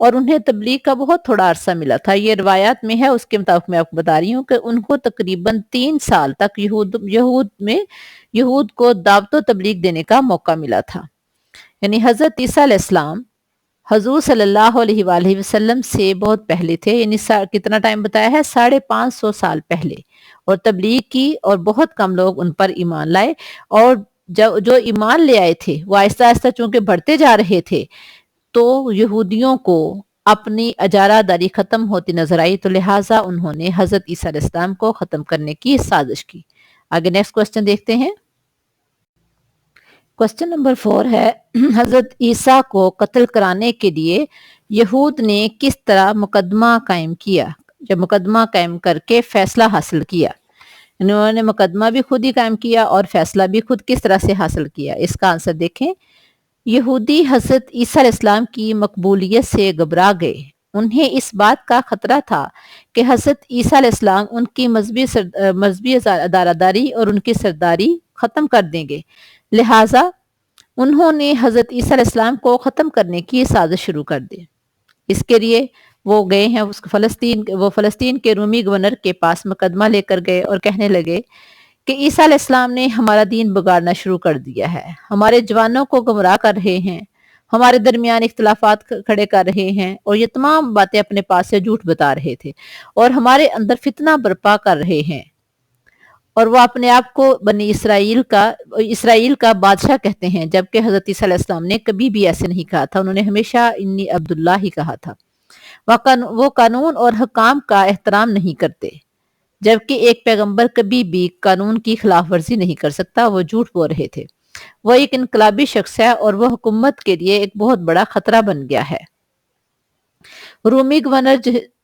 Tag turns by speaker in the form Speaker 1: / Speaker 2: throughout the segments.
Speaker 1: اور انہیں تبلیغ کا بہت تھوڑا عرصہ ملا تھا. یہ روایات میں ہے، اس کے مطابق میں آپ کو بتا رہی ہوں کہ ان کو تقریباً 3 سال تک یہود کو دعوت و تبلیغ دینے کا موقع ملا تھا. یعنی حضرت عیسیٰ علیہ السلام حضور صلی اللہ علیہ وآلہ وسلم سے بہت پہلے تھے. یعنی کتنا ٹائم بتایا ہے؟ 550 سال پہلے. اور تبلیغ کی اور بہت کم لوگ ان پر ایمان لائے. اور جو ایمان لے آئے تھے وہ آہستہ آہستہ چونکہ بڑھتے جا رہے تھے تو یہودیوں کو اپنی اجارہ داری ختم ہوتی نظر آئی، تو لہٰذا انہوں نے حضرت عیسیٰ علیہ السلام کو ختم کرنے کی سازش کی. آگے نیکسٹ کوسچن دیکھتے ہیں. کوسچن نمبر 4 ہے، حضرت عیسیٰ کو قتل کرانے کے لیے یہود نے کس طرح مقدمہ قائم کیا؟ جب مقدمہ قائم کر کے فیصلہ حاصل کیا. انہوں نے مقدمہ بھی خود ہی قائم کیا اور فیصلہ بھی خود کس طرح سے حاصل کیا؟ اس کا آنسر دیکھیں. یہودی حضرت عیسیٰ علیہ السلام کی مقبولیت سے گھبرا گئے. انہیں اس بات کا خطرہ تھا کہ حضرت عیسیٰ علیہ السلام ان کی مذہبی ادارہ اور ان کی سرداری ختم کر دیں گے. لہٰذا انہوں نے حضرت عیسیٰ علیہ السلام کو ختم کرنے کی سازش شروع کر دی. اس کے لیے وہ گئے ہیں فلسطین کے رومی گورنر کے پاس مقدمہ لے کر گئے اور کہنے لگے کہ عیسیٰ علیہ السلام نے ہمارا دین بگاڑنا شروع کر دیا ہے، ہمارے جوانوں کو گمراہ کر رہے ہیں، ہمارے درمیان اختلافات کھڑے کر رہے ہیں اور یہ تمام باتیں اپنے پاس سے جھوٹ بتا رہے تھے اور ہمارے اندر فتنہ برپا کر رہے ہیں. اور وہ اپنے آپ کو بنی اسرائیل کا بادشاہ کہتے ہیں، جبکہ حضرت عیسیٰ علیہ السلام نے کبھی بھی ایسے نہیں کہا تھا. انہوں نے ہمیشہ انی عبداللہ ہی کہا تھا. وہ قانون اور حکام کا احترام نہیں کرتے، جبکہ ایک پیغمبر کبھی بھی قانون کی خلاف ورزی نہیں کر سکتا. وہ جھوٹ بول رہے تھے. وہ ایک انقلابی شخص ہے اور وہ حکومت کے لیے ایک بہت بڑا خطرہ بن گیا ہے. رومی گورنر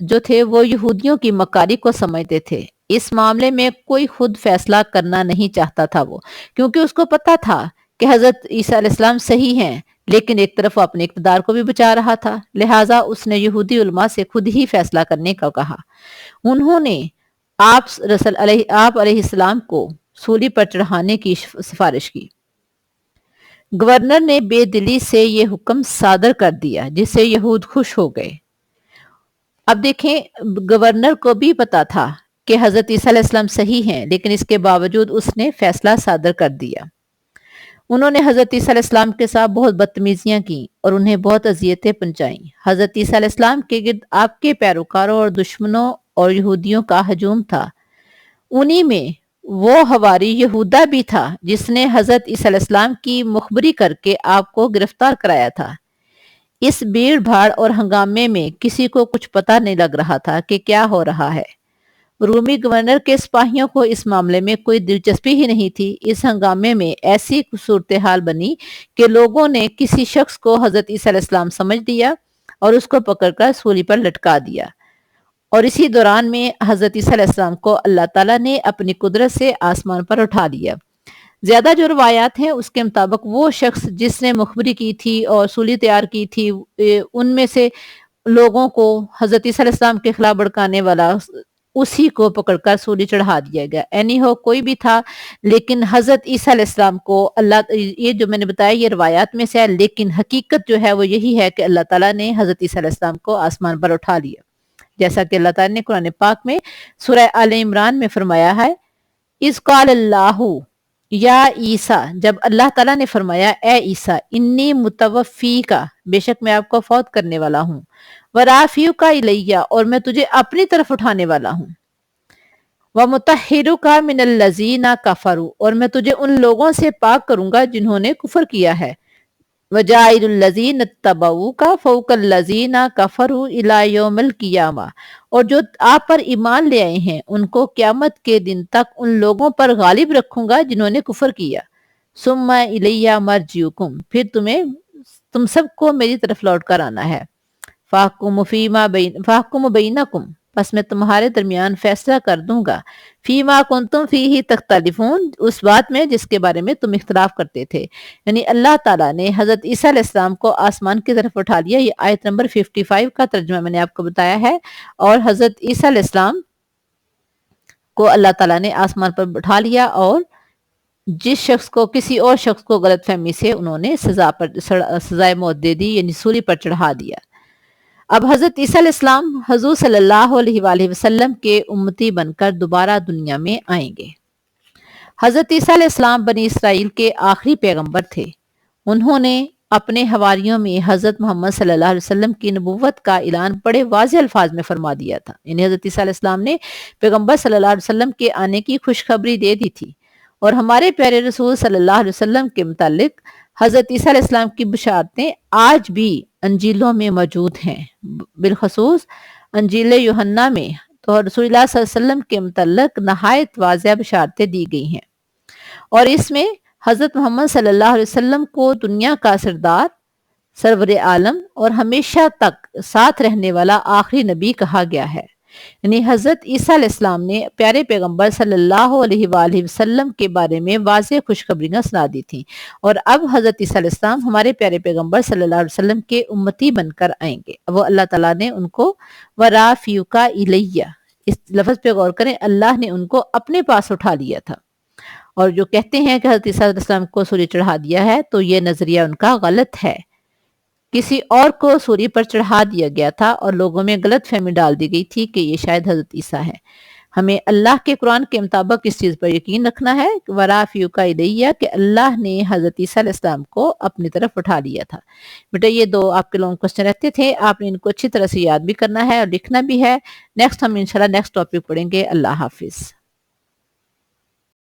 Speaker 1: جو تھے وہ یہودیوں کی مکاری کو سمجھتے تھے. اس معاملے میں کوئی خود فیصلہ کرنا نہیں چاہتا تھا وہ، کیونکہ اس کو پتا تھا کہ حضرت عیسیٰ علیہ السلام صحیح ہیں، لیکن ایک طرف وہ اپنے اقتدار کو بھی بچا رہا تھا. لہٰذا اس نے یہودی علماء سے خود ہی فیصلہ کرنے کا کہا. انہوں نے آپ علیہ السلام کو سولی پر چڑھانے کی سفارش کی. گورنر نے بے دلی سے یہ حکم صادر کر دیا جس سے یہود خوش ہو گئے. اب دیکھیں، گورنر کو بھی پتا تھا کہ حضرت عیسیٰ علیہ السلام صحیح ہیں، لیکن اس کے باوجود اس نے فیصلہ صادر کر دیا. انہوں نے حضرت عیسیٰ علیہ السلام کے ساتھ بہت بدتمیزیاں کی اور انہیں بہت اذیتیں پہنچائیں. حضرت عیسیٰ علیہ السلام کے گرد آپ کے پیروکاروں اور دشمنوں اور یہودیوں کا ہجوم تھا. انہی میں وہ حواری یہودا بھی تھا جس نے حضرت عیسیٰ علیہ السلام کی مخبری کر کے آپ کو گرفتار کرایا تھا. اس بھیڑ بھاڑ اور ہنگامے میں کسی کو کچھ پتہ نہیں لگ رہا تھا کہ کیا ہو رہا ہے. رومی گورنر کے سپاہیوں کو اس معاملے میں کوئی دلچسپی ہی نہیں تھی. اس ہنگامے میں ایسی صورتحال بنی کہ لوگوں نے کسی شخص کو حضرت عیسیٰ علیہ السلام سمجھ لیا اور اس کو پکڑ کر سولی پر لٹکا دیا. اور اسی دوران میں حضرت عیسیٰ علیہ السلام کو اللہ تعالیٰ نے اپنی قدرت سے آسمان پر اٹھا لیا. زیادہ جو روایات ہیں اس کے مطابق وہ شخص جس نے مخبری کی تھی اور سولی تیار کی تھی، ان میں سے لوگوں کو حضرت عیسیٰ علیہ السلام کے خلاف بھڑکانے والا اسی کو پکڑ کر سولی چڑھا دیا گیا. اینی ہو کوئی بھی تھا، لیکن حضرت عیسیٰ علیہ السلام کو یہ جو میں نے بتایا یہ روایات میں سے ہے، لیکن حقیقت جو ہے وہ یہی ہے کہ اللہ تعالیٰ نے حضرت عیسیٰ علیہ السلام کو آسمان پر اٹھا لیا. جیسا کہ اللہ تعالیٰ نے قرآن پاک میں سورہ آل عمران میں فرمایا ہے، اذ قال اللہ یا عیسیٰ، جب اللہ تعالیٰ نے فرمایا اے عیسیٰ، انی متوفیکا، بے شک میں آپ کو فوت کرنے والا ہوں، ورافیکا الیہ، اور میں تجھے اپنی طرف اٹھانے والا ہوں، ومطہرکا من الذین کفروا، اور میں تجھے ان لوگوں سے پاک کروں گا جنہوں نے کفر کیا ہے، وجاعل الذین اتبعوک فوق الذین کفروا الی یوم القیامہ، اور جو آپ پر ایمان لے آئے ہیں ان کو قیامت کے دن تک ان لوگوں پر غالب رکھوں گا جنہوں نے کفر کیا. ثم الی مرجعکم، پھر تم سب کو میری طرف لوٹ کر آنا ہے. فاحکم بینکم، پس میں تمہارے درمیان فیصلہ کر دوں گا، فیما کنتم فیہ تختلفون، اس بات میں جس کے بارے میں تم اختلاف کرتے تھے. یعنی اللہ تعالیٰ نے حضرت عیسیٰ علیہ السلام کو آسمان کی طرف اٹھا لیا. یہ آیت نمبر 55 کا ترجمہ میں نے آپ کو بتایا ہے. اور حضرت عیسیٰ علیہ السلام کو اللہ تعالیٰ نے آسمان پر اٹھا لیا اور کسی اور شخص کو غلط فہمی سے انہوں نے سزائے موت دے دی، یعنی سولی پر چڑھا دیا. اب حضرت عیسیٰ علیہ السلام حضور صلی اللہ علیہ وآلہ وسلم کے امتی بن کر دوبارہ دنیا میں آئیں گے۔ حضرت عیسیٰ علیہ السلام بنی اسرائیل کے آخری پیغمبر تھے۔ انہوں نے اپنے حواریوں میں حضرت محمد صلی اللہ علیہ وسلم کی نبوت کا اعلان بڑے واضح الفاظ میں فرما دیا تھا، یعنی حضرت عیسیٰ علیہ السلام نے پیغمبر صلی اللہ علیہ وسلم کے آنے کی خوشخبری دے دی تھی، اور ہمارے پیارے رسول صلی اللہ علیہ وسلم کے متعلق حضرت عیسیٰ علیہ السلام کی بشارتیں آج بھی انجیلوں میں موجود ہیں، بالخصوص انجیل یوحنا میں تو رسول اللہ صلی اللہ علیہ وسلم کے متعلق نہایت واضح بشارتیں دی گئی ہیں، اور اس میں حضرت محمد صلی اللہ علیہ وسلم کو دنیا کا سردار، سرور عالم اور ہمیشہ تک ساتھ رہنے والا آخری نبی کہا گیا ہے۔ یعنی حضرت عیسیٰ علیہ السلام نے پیارے پیغمبر صلی اللہ علیہ وآلہ وسلم کے بارے میں واضح خوشخبریاں سنا دی تھیں، اور اب حضرت عیسیٰ علیہ السلام ہمارے پیارے پیغمبر صلی اللہ علیہ وسلم کے امتی بن کر آئیں گے۔ وہ اللہ تعالیٰ نے ان کو وَرَافِعُکَ إِلَیَّ، اس لفظ پہ غور کریں، اللہ نے ان کو اپنے پاس اٹھا لیا تھا، اور جو کہتے ہیں کہ حضرت عیسیٰ علیہ السلام کو سوری چڑھا دیا ہے تو یہ نظریہ ان کا غلط ہے۔ کسی اور کو سوری پر چڑھا دیا گیا تھا اور لوگوں میں غلط فہمی ڈال دی گئی تھی کہ یہ شاید حضرت عیسیٰ ہے۔ ہمیں اللہ کے قرآن کے مطابق اس چیز پر یقین رکھنا ہے وَرَافِعُکَ إِلَیَّ کہ اللہ نے حضرت عیسیٰ علیہ السلام کو اپنی طرف اٹھا لیا تھا۔ بیٹا یہ دو آپ کے لوگوں کوسچن رہتے تھے، آپ نے ان کو اچھی طرح سے یاد بھی کرنا ہے اور لکھنا بھی ہے۔ نیکسٹ ہم انشاءاللہ نیکسٹ ٹاپک پڑھیں گے۔ اللہ حافظ۔